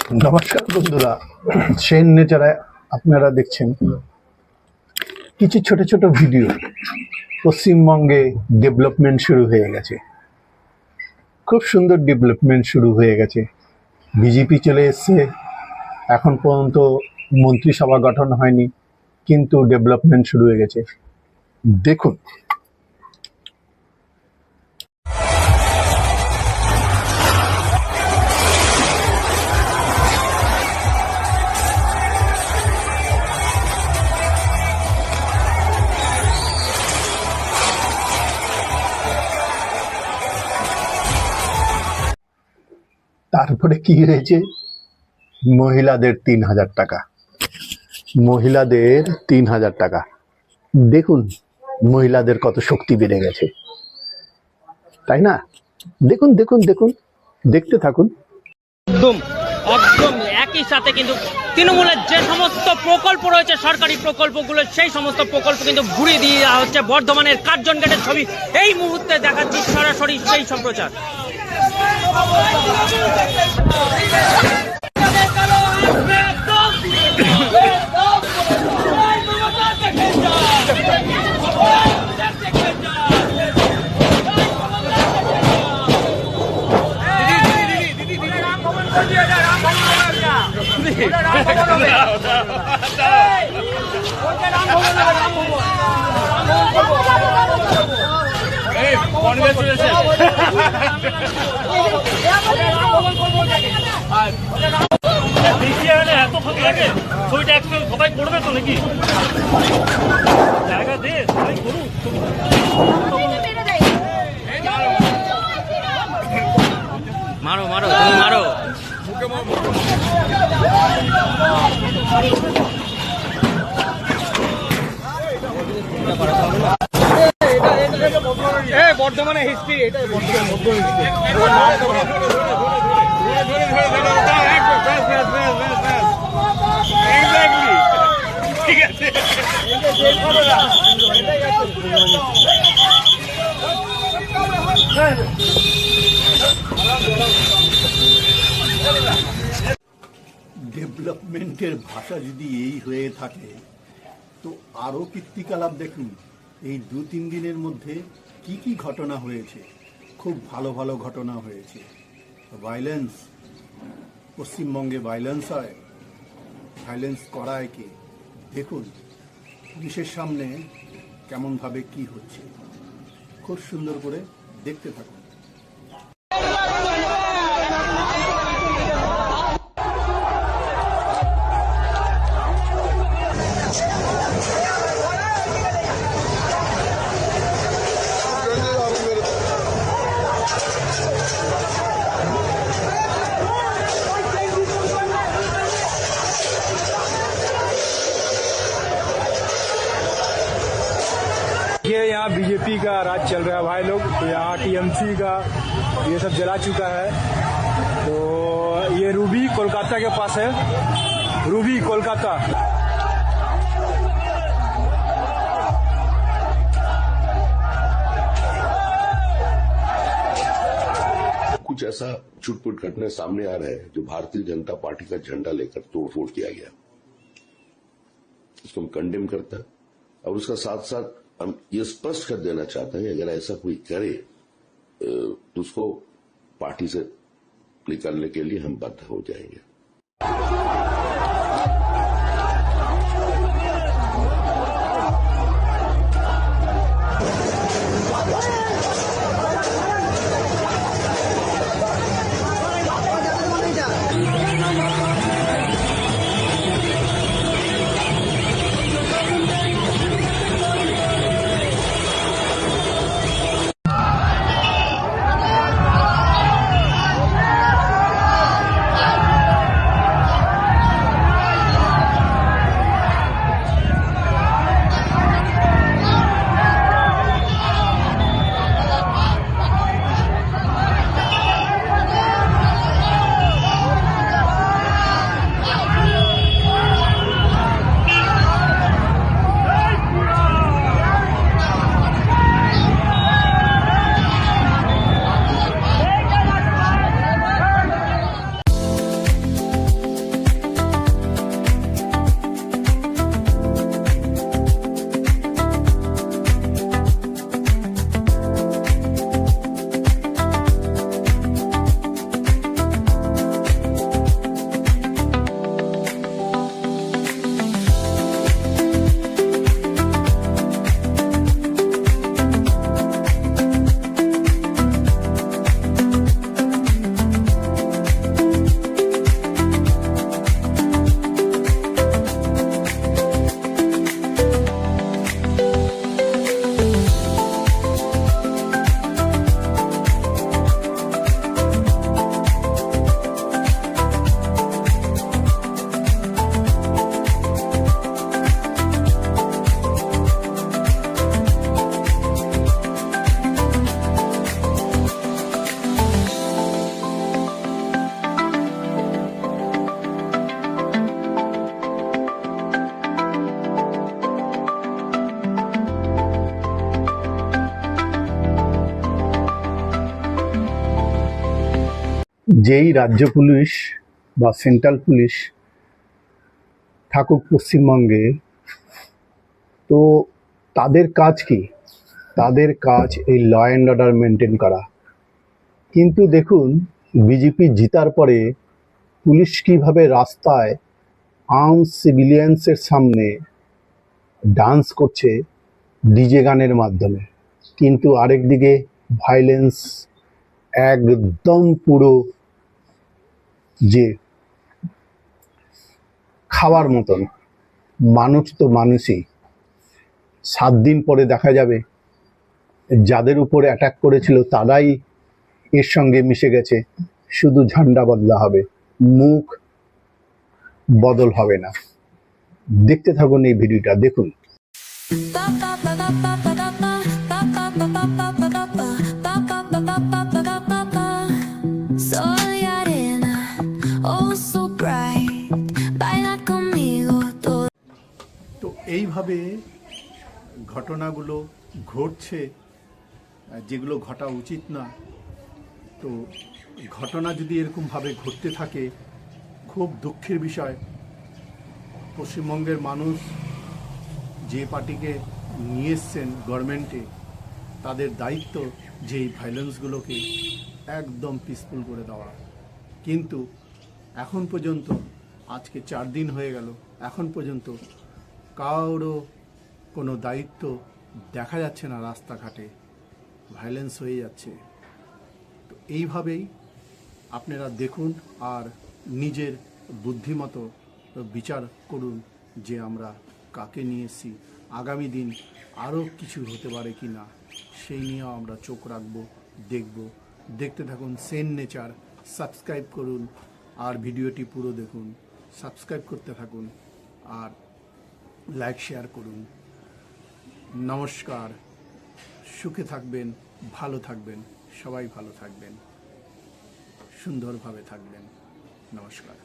নমস্কার বন্ধুরা, সেন নেচারে আপনারা দেখছেন কিছু ছোট ছোট ভিডিও। পশ্চিমবঙ্গে ডেভেলপমেন্ট শুরু হয়ে গেছে, খুব সুন্দর ডেভেলপমেন্ট শুরু হয়ে গেছে। বিজেপি চলে এসছে, এখন পর্যন্ত মন্ত্রিসভা গঠন হয়নি, কিন্তু ডেভেলপমেন্ট শুরু হয়ে গেছে। দেখুন, তারপরে কি হয়েছে? মহিলাদের ৩,০০০ টাকা, মহিলাদের ৩,০০০ টাকা। দেখুন মহিলাদের কত শক্তি বেড়ে গেছে, তাই না? দেখুন দেখুন দেখুন, দেখতে থাকুন। একদম একদম একই সাথে কিন্তু তৃণমূলের যে সমস্ত প্রকল্প রয়েছে, সরকারি প্রকল্পগুলো, সেই সমস্ত প্রকল্প কিন্তু ঘুরিয়ে দিয়ে দেওয়া হচ্ছে। বর্ধমানের কার্জন গেটের ছবি এই মুহূর্তে দেখাচ্ছি, সরাসরি সেই সম্প্রচার। এত ফাঁকি লাগে, ছবিটা একসঙ্গে সবাই করবে তো নাকি? জায়গা দে, সবাই করুক। মারো মারো, তুমি মারো। বর্ধমানে হিস্ট্রি, এটা ঠিক আছে। ডেভেলপমেন্টের ভাষা যদি এই হয়ে থাকে, তো আরও কীর্তিকলাপ দেখুন। এই ২-৩ দিনের মধ্যে কি কি ঘটনা হয়েছে, খুব ভালো ভালো ঘটনা হয়েছে। ভায়োলেন্স, পশ্চিমবঙ্গে ভায়োলেন্স হয়, ভায়োলেন্স করায় কে? দেখুন পুলিশের সামনে কেমনভাবে কি হচ্ছে, খুব সুন্দর করে দেখতে থাকুন। ये यहाँ बीजेपी का राज चल रहा है भाई लोग। तो यहाँ टीएमसी का ये सब जला चुका है। तो ये रूबी कोलकाता के पास है, रूबी कोलकाता। कुछ ऐसा छुटपुट घटना सामने आ रहा है जो भारतीय जनता पार्टी का झंडा लेकर तोड़फोड़ किया गया, इसको हम कंडेम करता है। और उसका साथ साथ हम ये स्पष्ट कर देना चाहते हैं, अगर ऐसा कोई करे तो उसको पार्टी से निकालने के लिए हम बाध्य हो जाएंगे। যেই রাজ্য পুলিশ বা সেন্ট্রাল পুলিশ থাকুক পশ্চিমবঙ্গে, তো তাদের কাজ কি? তাদের কাজ এই ল অ্যান্ড অর্ডার মেনটেন করা। কিন্তু দেখুন, বিজেপি জিতার পরে পুলিশ কিভাবে রাস্তায় আর্মড সিভিলিয়ান্সের সামনে ডান্স করছে ডিজে গানের মাধ্যমে, কিন্তু আরেকদিকে ভায়োলেন্স একদম পুরো যে খাওয়ার মতন। মানুষ তো মানুষই, 7 দিন পরে দেখা যাবে যাদের উপরে অ্যাটাক করেছিল তারাই এর সঙ্গে মিশে গেছে। শুধু ঝান্ডা বদলা হবে, মুখ বদল হবে না। দেখতে থাকুন এই ভিডিওটা, দেখুন। Soy arena, oh so bright, baila conmigo todo. তো এইভাবে ঘটনাগুলো ঘটছে যেগুলো ঘটা উচিত না। তো ঘটনা যদি এরকমভাবে ঘটতে থাকে, খুব দুঃখের বিষয়। পশ্চিমবঙ্গের মানুষ যে পার্টিকে নিয়ে এসছেন গভর্নমেন্টে, তাদের দায়িত্ব যে এই ভায়োলেন্সগুলোকে একদম পিসফুল করে দেওয়া। কিন্তু এখন পর্যন্ত, আজকে 4 দিন হয়ে গেল, এখন পর্যন্ত কারো কোনো দায়িত্ব দেখা যাচ্ছে না। রাস্তাঘাটে ভায়োলেন্স হয়ে যাচ্ছে। তো এইভাবেই আপনারা দেখুন আর নিজের বুদ্ধিমতো বিচার করুন যে আমরা কাকে নিয়ে এসেছি। আগামী দিন আরও কিছু হতে পারে কি না, সেই নিয়েও আমরা চোখ রাখবো, দেখব। দেখতে থাকুন সেন নেচার। সাবস্ক্রাইব করুন আর ভিডিওটি পুরো দেখুন। সাবস্ক্রাইব করতে থাকুন আর লাইক শেয়ার করুন। নমস্কার। সুখে থাকবেন, ভালো থাকবেন, সবাই ভালো থাকবেন, সুন্দরভাবে থাকবেন। নমস্কার।